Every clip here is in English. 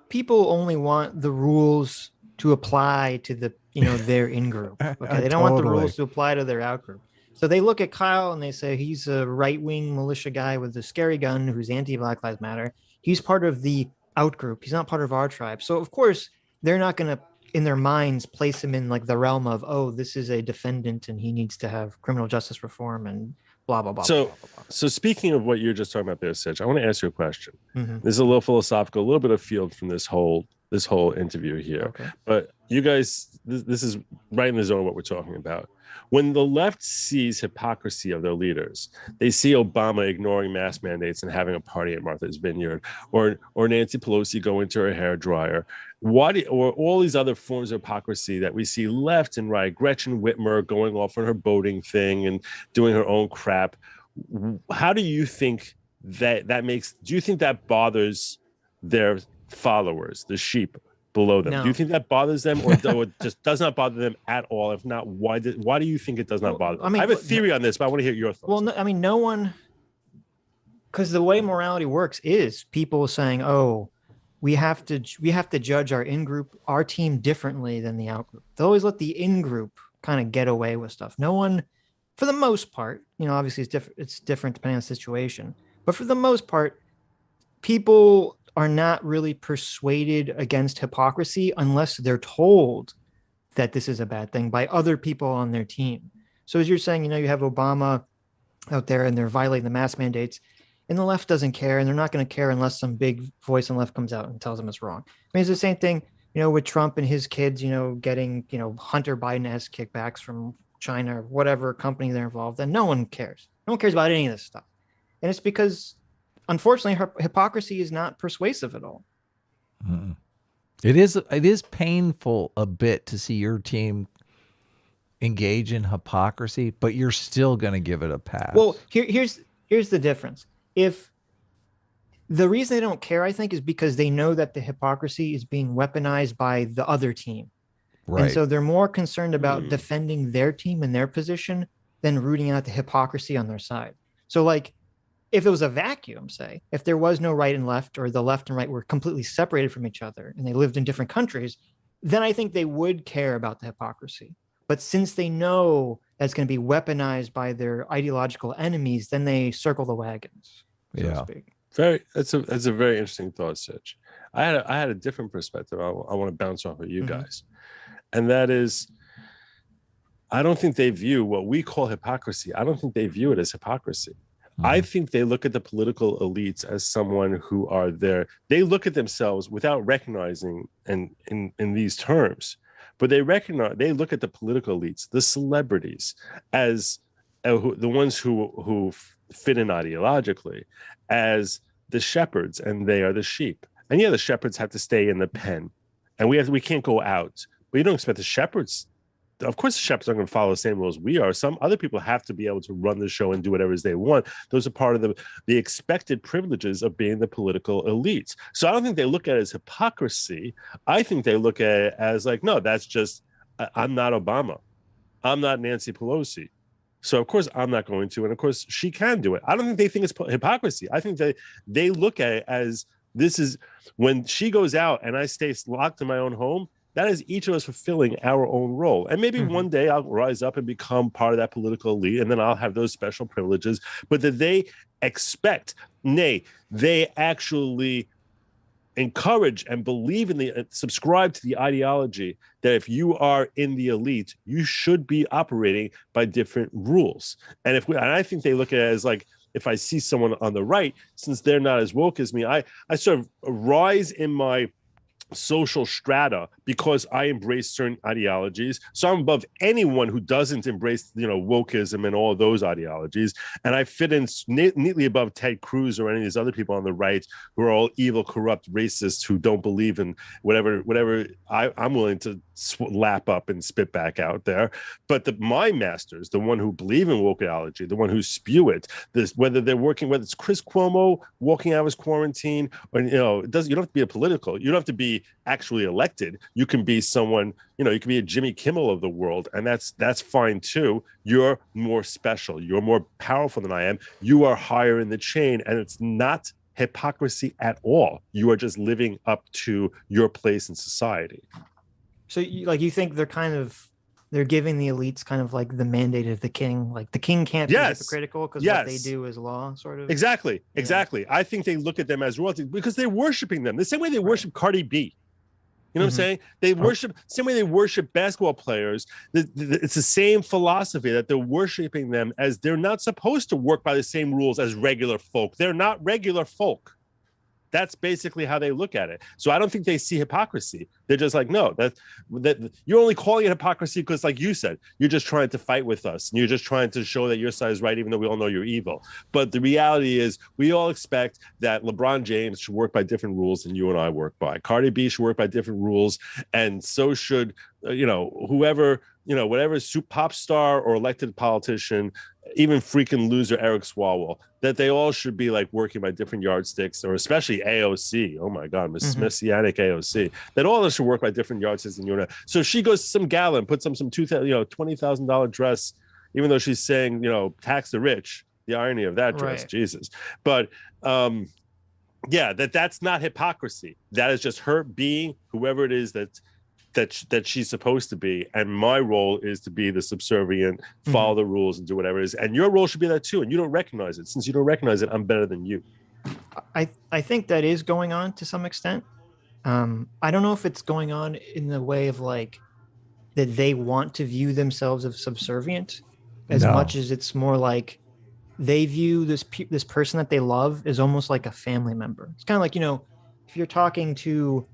people only want the rules to apply to the their in group. Okay, they don't want the Totally. rules to apply to their out group. So they look at Kyle and they say he's a right wing militia guy with a scary gun who's anti Black Lives Matter. He's part of the out group. He's not part of our tribe. So of course they're not going to in their minds place him in like the realm of, oh, this is a defendant and he needs to have criminal justice reform and blah blah blah blah So, blah blah. so speaking of what you're just talking about there, Sitch, I want to ask you a question. Mm-hmm. This is a little philosophical, a little bit of field from this whole interview here. Okay. But you guys, this is right in the zone of what we're talking about. When the left sees hypocrisy of their leaders, they see Obama ignoring mask mandates and having a party at Martha's Vineyard, or Nancy Pelosi going to her hair dryer, or all these other forms of hypocrisy that we see left and right. Gretchen Whitmer going off on her boating thing and doing her own crap. How do you think that makes? Do you think that bothers their followers, the sheep below them? No. Do you think that bothers them, or just does not bother them at all? If not, why do you think it does not bother them? I mean, I have a theory on this, but I want to hear your thoughts. Well, no, I mean, no one, because the way morality works is people saying, "Oh, we have to judge our in group, our team differently than the out group." They always let the in group kind of get away with stuff. No one, for the most part, obviously it's different depending on the situation, but for the most part, people are not really persuaded against hypocrisy unless they're told that this is a bad thing by other people on their team. So as you're saying, you have Obama out there and they're violating the mask mandates, and the left doesn't care, and they're not going to care unless some big voice on the left comes out and tells them it's wrong. I mean, it's the same thing, with Trump and his kids, getting, Hunter Biden-esque kickbacks from China or whatever company they're involved in. No one cares. No one cares about any of this stuff. And it's because, unfortunately, hypocrisy is not persuasive at all. Mm. It is painful a bit to see your team engage in hypocrisy, but you're still going to give it a pass. Well, here's the difference. If the reason they don't care, I think, is because they know that the hypocrisy is being weaponized by the other team. Right. And so they're more concerned about defending their team and their position than rooting out the hypocrisy on their side. So like, if it was a vacuum, say, if there was no right and left, or the left and right were completely separated from each other and they lived in different countries, then I think they would care about the hypocrisy. But since they know that's going to be weaponized by their ideological enemies, then they circle the wagons, so to speak. That's a very interesting thought, Sitch. I had a different perspective. I want to bounce off of you guys, and that is, I don't think they view what we call hypocrisy. I don't think they view it as hypocrisy. I think they look at the political elites as someone who are there. They look at themselves without recognizing in these terms, but they look at the political elites, the celebrities, as the ones who fit in ideologically, as the shepherds, and they are the sheep. And the shepherds have to stay in the pen, and we can't go out. But you don't expect the shepherds. Of course, the shepherds aren't going to follow the same rules we are. Some other people have to be able to run the show and do whatever they want. Those are part of the expected privileges of being the political elites. So I don't think they look at it as hypocrisy. I think they look at it as like, no, that's just, I'm not Obama. I'm not Nancy Pelosi. So of course I'm not going to, and of course she can do it. I don't think they think it's hypocrisy. I think they look at it as, this is when she goes out and I stay locked in my own home. That is each of us fulfilling our own role. And maybe one day I'll rise up and become part of that political elite, and then I'll have those special privileges. But that they expect, nay, they actually encourage and believe in subscribe to the ideology that if you are in the elite, you should be operating by different rules. And I think they look at it as like, if I see someone on the right, since they're not as woke as me, I sort of rise in my social strata because I embrace certain ideologies. So I'm above anyone who doesn't embrace, wokeism and all of those ideologies. And I fit in neatly above Ted Cruz or any of these other people on the right who are all evil, corrupt racists who don't believe in whatever I'm willing to lap up and spit back out there. But my masters, the one who believe in woke ideology, the one who spew it, whether it's Chris Cuomo walking out of his quarantine, or you don't have to be you don't have to be actually elected. You can be someone, you can be a Jimmy Kimmel of the world, and that's fine too. You're more special. You're more powerful than I am. You are higher in the chain, and it's not hypocrisy at all. You are just living up to your place in society. So you think they're giving the elites kind of like the mandate of the king, like the king can't be hypocritical because what they do is law, sort of. Exactly. I think they look at them as royalty because they're worshiping them the same way they worship Cardi B. You know what I'm saying? They worship same way they worship basketball players. It's the same philosophy that they're worshiping them as they're not supposed to work by the same rules as regular folk. They're not regular folk. That's basically how they look at it. So I don't think they see hypocrisy. They're just like, no, that you're only calling it hypocrisy because, like you said, you're just trying to fight with us. And you're just trying to show that your side is right, even though we all know you're evil. But the reality is we all expect that LeBron James should work by different rules than you and I work by. Cardi B should work by different rules. And so should, whoever, whatever pop star or elected politician, even freaking loser Eric Swalwell, that they all should be like working by different yardsticks, or especially AOC. Oh my God, Messianic AOC. That all of us should work by different yardsticks than you and I. So she goes to some gala and puts on some $20,000 dress, even though she's saying, tax the rich. The irony of that dress, right. Jesus. But that's not hypocrisy. That is just her being whoever it is that she's supposed to be, and my role is to be the subservient, follow the rules and do whatever it is, and your role should be that too, and you don't recognize it. Since you don't recognize it, I'm better than you. I think that is going on to some extent. I don't know if it's going on in the way of like that they want to view themselves as subservient as much as it's more like they view this person that they love as almost like a family member. It's kind of like, if you're talking to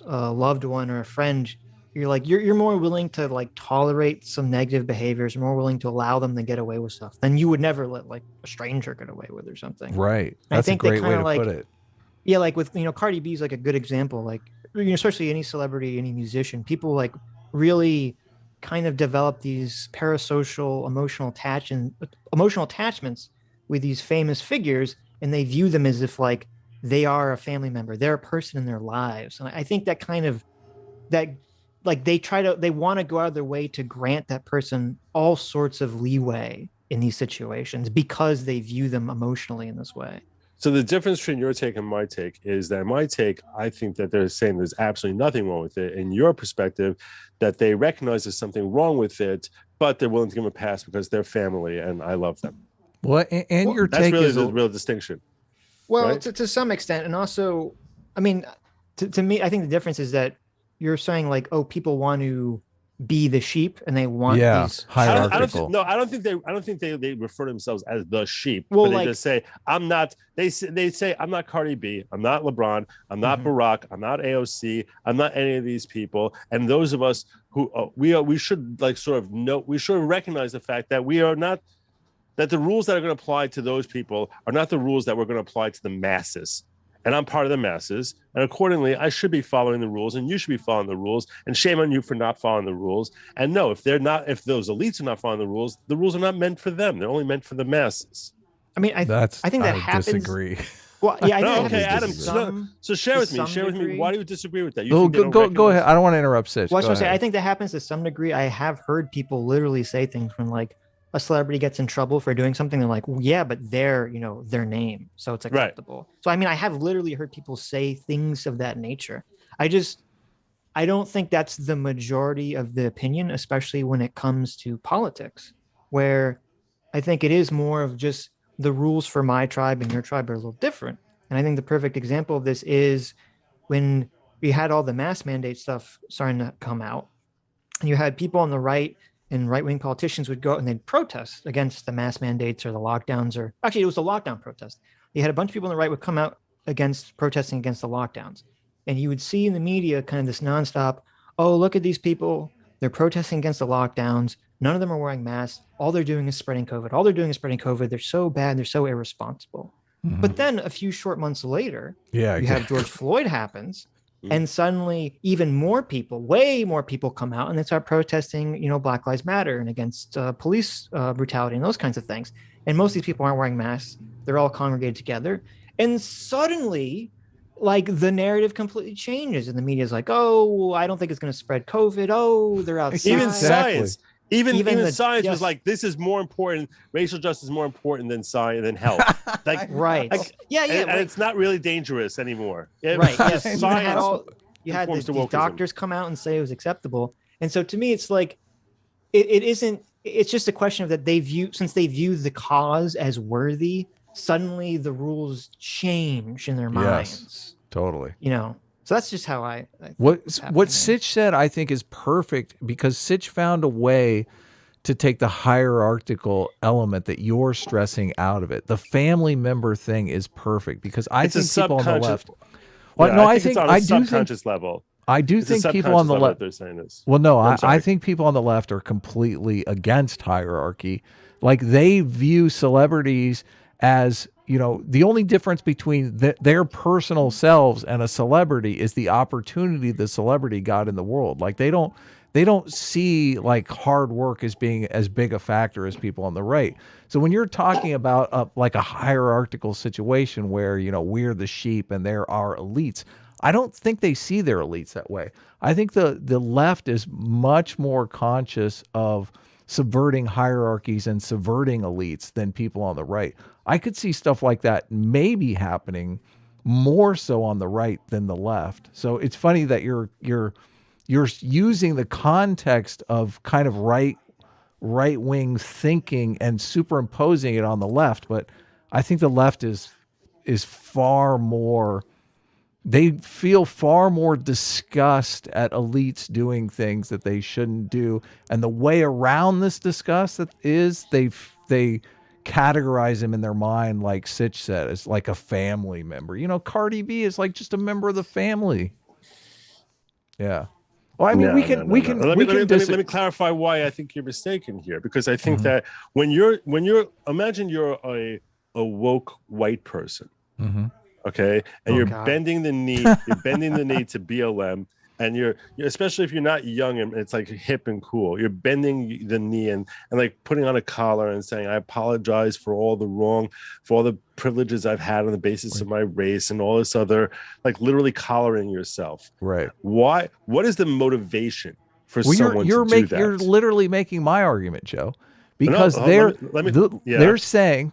a loved one or a friend, you're like you're more willing to like tolerate some negative behaviors, more willing to allow them to get away with stuff than you would never let like a stranger get away with or something. Right. That's a great way to put it. Yeah, like with Cardi B is like a good example. Like especially any celebrity, any musician, people like really kind of develop these parasocial emotional attachments with these famous figures, and they view them as if like they are a family member, they're a person in their lives. And I think that kind of like they want to go out of their way to grant that person all sorts of leeway in these situations because they view them emotionally in this way. So the difference between your take and my take is that my take, I think that they're saying there's absolutely nothing wrong with it. In your perspective, that they recognize there's something wrong with it, but they're willing to give them a pass because they're family and I love them. Well, and your take really is the real distinction. Well, right? to some extent. And also, I mean, to me, I think the difference is that you're saying like, oh, people want to be the sheep and they want these hierarchical. I don't think they refer to themselves as the sheep. Well, but they just say I'm not. They say I'm not Cardi B. I'm not LeBron. I'm not Barack. I'm not AOC. I'm not any of these people. And those of us who we should like sort of know. We should recognize the fact that we are not. That the rules that are going to apply to those people are not the rules that we're going to apply to the masses. And I'm part of the masses. And accordingly, I should be following the rules and you should be following the rules. And shame on you for not following the rules. And no, if those elites are not following the rules are not meant for them. They're only meant for the masses. I mean, I think that happens. Disagree. Well, yeah, I think okay, Adam. So share with me. Why do you disagree with that? Go ahead. I don't want to interrupt Sitch. Well, I think that happens to some degree. I have heard people literally say things when like a celebrity gets in trouble for doing something, they're like, well, yeah, but they're, their name, so it's acceptable. Right. So, I mean, I have literally heard people say things of that nature. I don't think that's the majority of the opinion, especially when it comes to politics, where I think it is more of just the rules for my tribe and your tribe are a little different. And I think the perfect example of this is when we had all the mask mandate stuff starting to come out, and you had people on the right and right-wing politicians would go out and they'd protest against the mask mandates or the lockdowns, or actually it was a lockdown protest. You had a bunch of people on the right would come out protesting against the lockdowns. And you would see in the media kind of this nonstop, oh, look at these people. They're protesting against the lockdowns. None of them are wearing masks. All they're doing is spreading COVID. They're so bad. They're so irresponsible. Mm-hmm. But then a few short months later, you have George Floyd happens. And suddenly even more people, way more people come out and they start protesting, Black Lives Matter and against police brutality and those kinds of things. And most of these people aren't wearing masks. They're all congregated together. And suddenly, like, the narrative completely changes. And the media is like, oh, I don't think it's going to spread COVID. Oh, they're outside. Even science was like, this is more important. Racial justice is more important than science, than health. Like, right. And it's not really dangerous anymore. Right. Yes. Science. You had these doctors come out and say it was acceptable. And so to me, it's like, it isn't, it's just a question of that since they view the cause as worthy, suddenly the rules change in their minds. Yes, totally. So that's just how I what Sitch said, I think, is perfect, because Sitch found a way to take the hierarchical element that you're stressing out of it. The family member thing is perfect, because I think people on the left. Well, no, I think I do subconscious level. I do think people on the left. They're saying this. Well, no, I think people on the left are completely against hierarchy. Like, they view celebrities as, the only difference between their personal selves and a celebrity is the opportunity the celebrity got in the world. Like, they don't see like hard work as being as big a factor as people on the right. So when you're talking about like a hierarchical situation where, we're the sheep and there are elites, I don't think they see their elites that way. I think the left is much more conscious of subverting hierarchies and subverting elites than people on the right. I could see stuff like that maybe happening more so on the right than the left. So it's funny that you're using the context of kind of right-wing thinking and superimposing it on the left, but I think the left is far more. They feel far more disgust at elites doing things that they shouldn't do, and the way around this disgust is they categorize him in their mind, like Sitch said, as like a family member. Cardi B is like just a member of the family. Yeah. Well, I mean, we can. Let me clarify why I think you're mistaken here, because I think that when you're imagine you're a woke white person. Okay, and you're bending the knee. You're bending the knee to BLM, and you're especially if you're not young and it's like hip and cool. You're bending the knee and like putting on a collar and saying, "I apologize for all the privileges I've had on the basis of my race and all this other," like literally collaring yourself. Right. Why? What is the motivation for someone to do that? You're literally making my argument, Joe, because they're saying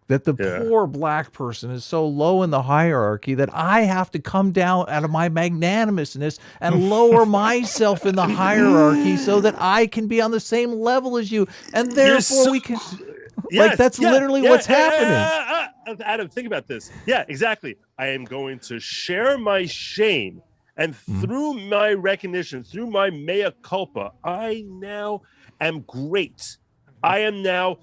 that the poor black person is so low in the hierarchy that I have to come down out of my magnanimousness and lower myself in the hierarchy so that I can be on the same level as you. And therefore we can... that's literally what's happening. Adam, think about this. Yeah, exactly. I am going to share my shame. And through my recognition, through my mea culpa, I now am great. I am now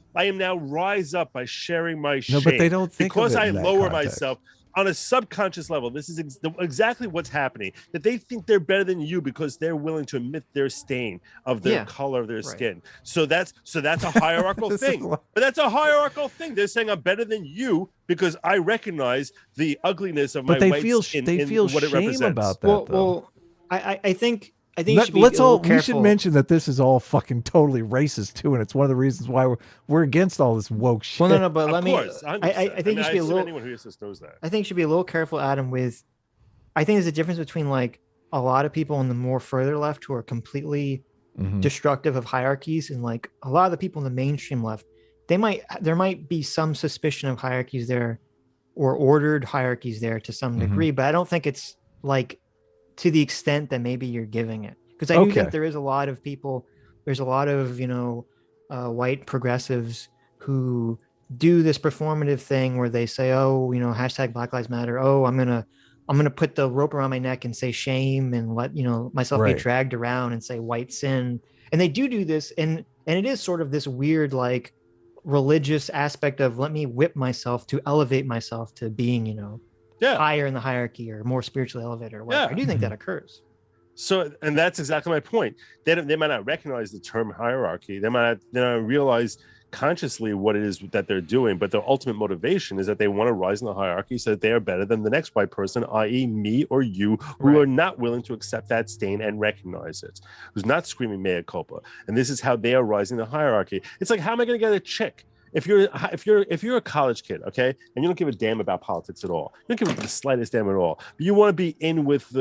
rise up by sharing my shame. No, but they don't think because of it I in that lower context. myself on a subconscious level. This is exactly what's happening. That they think they're better than you because they're willing to admit their stain of their color of their skin. So that's a hierarchical thing. But that's a hierarchical thing. They're saying I'm better than you because I recognize the ugliness of my white skin. They feel shame it represents. about that. Well, I think you should be a little careful. We should mention that this is all fucking totally racist too, and it's one of the reasons why we're against all this woke shit. Well, no, but I think you should be a little. Anyone who just knows that. I think you should be a little careful, Adam. I think there's a difference between like a lot of people on the more further left who are completely destructive of hierarchies, and like a lot of the people in the mainstream left. There might be some suspicion of hierarchies there, or ordered hierarchies there to some degree, but I don't think it's like to the extent that maybe you're giving it, because I do think there is a lot of people. There's a lot of white progressives who do this performative thing where they say, "Oh, hashtag Black Lives Matter. Oh, I'm gonna put the rope around my neck and say shame and let myself be dragged around and say white sin." And they do this, and it is sort of this weird like religious aspect of let me whip myself to elevate myself to being higher in the hierarchy or more spiritually elevated or whatever. I do think that occurs. So, and that's exactly my point. They might not recognize the term hierarchy. They might not realize consciously what it is that they're doing, but their ultimate motivation is that they want to rise in the hierarchy so that they are better than the next white person, i.e. me or you, who are not willing to accept that stain and recognize it, who's not screaming mea culpa. And this is how they are rising the hierarchy. It's like, how am I going to get a chick if you're a college kid, okay, and you don't give a damn about politics at all, you don't give the slightest damn at all, but you want to be in with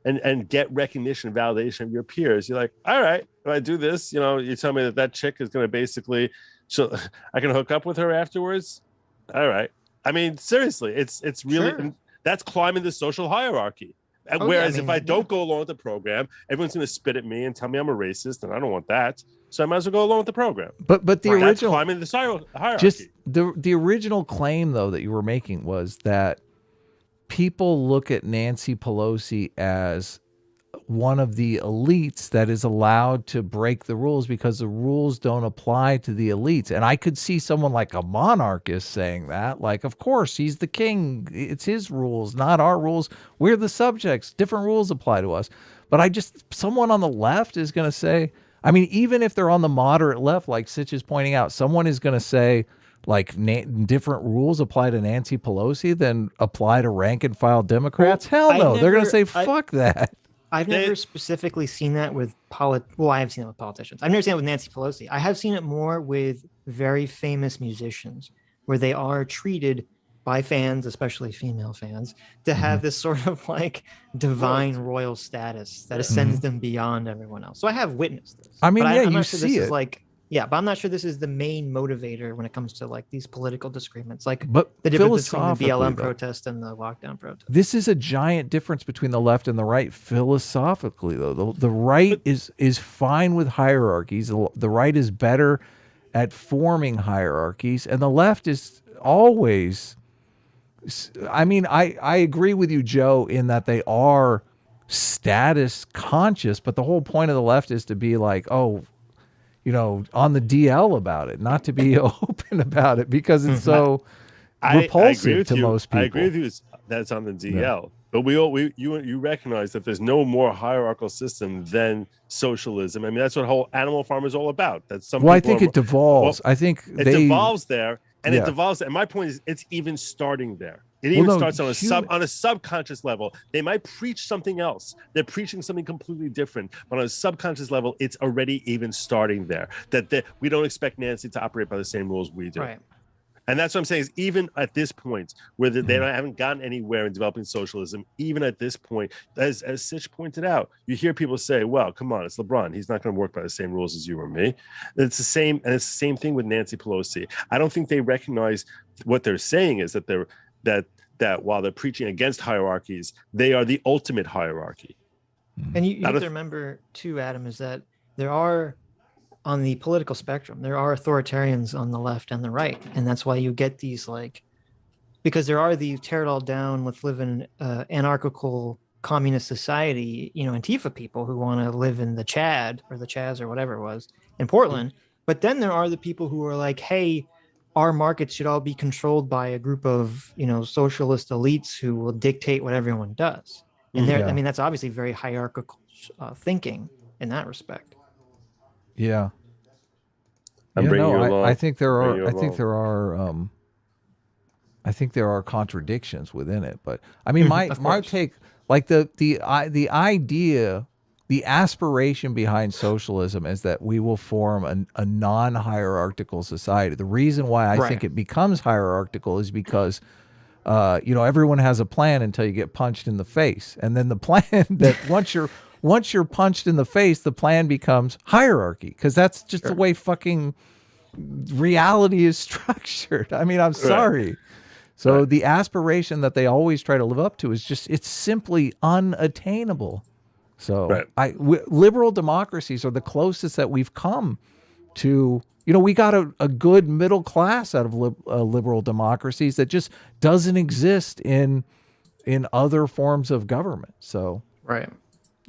and get recognition and validation of your peers, you're like, all right, if I do this, you tell me that chick is going to basically, I can hook up with her afterwards. All right. I mean, seriously, it's really, Sure. that's climbing the social hierarchy. Oh, Whereas yeah, I if I mean, don't go along with the program, everyone's going to spit at me and tell me I'm a racist, and I don't want that. So I might as well go along with the program. But the That's original, climbing the hierarchy. just the original claim though that you were making was that people look at Nancy Pelosi as one of the elites that is allowed to break the rules because the rules don't apply to the elites. And I could see someone like a monarchist saying that, like, of course, he's the king. It's his rules, not our rules. We're the subjects. Different rules apply to us. But someone on the left is going to say, I mean, even if they're on the moderate left, like Sitch is pointing out, someone is going to say, like, different rules apply to Nancy Pelosi than apply to rank and file Democrats. Well, Hell no. They're going to say, fuck that. I've never specifically seen that with well, I have seen it with politicians. I've never seen it with Nancy Pelosi. I have seen it more with very famous musicians where they are treated by fans, especially female fans, to have this sort of like divine royal status that ascends them beyond everyone else. So I have witnessed this. I mean, but yeah, I'm you not sure see this it. is like, yeah, but I'm not sure this is the main motivator when it comes to like these political disagreements, like But the difference between the philosophically, BLM though, protest and the lockdown protest. this is a giant difference between the left and the right philosophically, though. The right is fine with hierarchies. The right is better at forming hierarchies, and the left is always. I mean, I agree with you, Joe, in that they are status conscious, but the whole point of the left is to be like, oh, on the DL about it, not to be open about it because it's so repulsive to most people. I agree with you that it's on the DL, but you recognize that there's no more hierarchical system than socialism. I mean, that's what whole Animal Farm is all about. That's some. Well, I think it devolves. I think it devolves there, and it devolves. And my point is, it's even starting there. It even starts on a subconscious level. They might preach something else. They're preaching something completely different, but on a subconscious level, it's already even starting there. That we don't expect Nancy to operate by the same rules we do. Right. And that's what I'm saying is even at this point where they haven't gotten anywhere in developing socialism, even at this point, as Sitch pointed out, you hear people say, well, come on, it's LeBron. He's not going to work by the same rules as you or me. It's the same. And it's the same thing with Nancy Pelosi. I don't think they recognize what they're saying is that that while they're preaching against hierarchies, they are the ultimate hierarchy. And you have to remember too, Adam, is that there are, on the political spectrum, there are authoritarians on the left and the right. And that's why you get these because there are the tear it all down, let's live in anarchical communist society, Antifa people who want to live in the Chad or the Chaz or whatever it was in Portland. But then there are the people who are like, hey, our markets should all be controlled by a group of, socialist elites who will dictate what everyone does. And I mean, that's obviously very hierarchical thinking in that respect. Yeah. I think there are contradictions within it, but I mean, my take, like the idea, the aspiration behind socialism is that we will form a non-hierarchical society. The reason why I think it becomes hierarchical is because everyone has a plan until you get punched in the face, and then the plan that once you're punched in the face, the plan becomes hierarchy, because that's just the way fucking reality is structured. I mean, I'm sorry. So the aspiration that they always try to live up to is it's simply unattainable. So liberal democracies are the closest that we've come to. We got a good middle class out of liberal democracies that just doesn't exist in other forms of government. So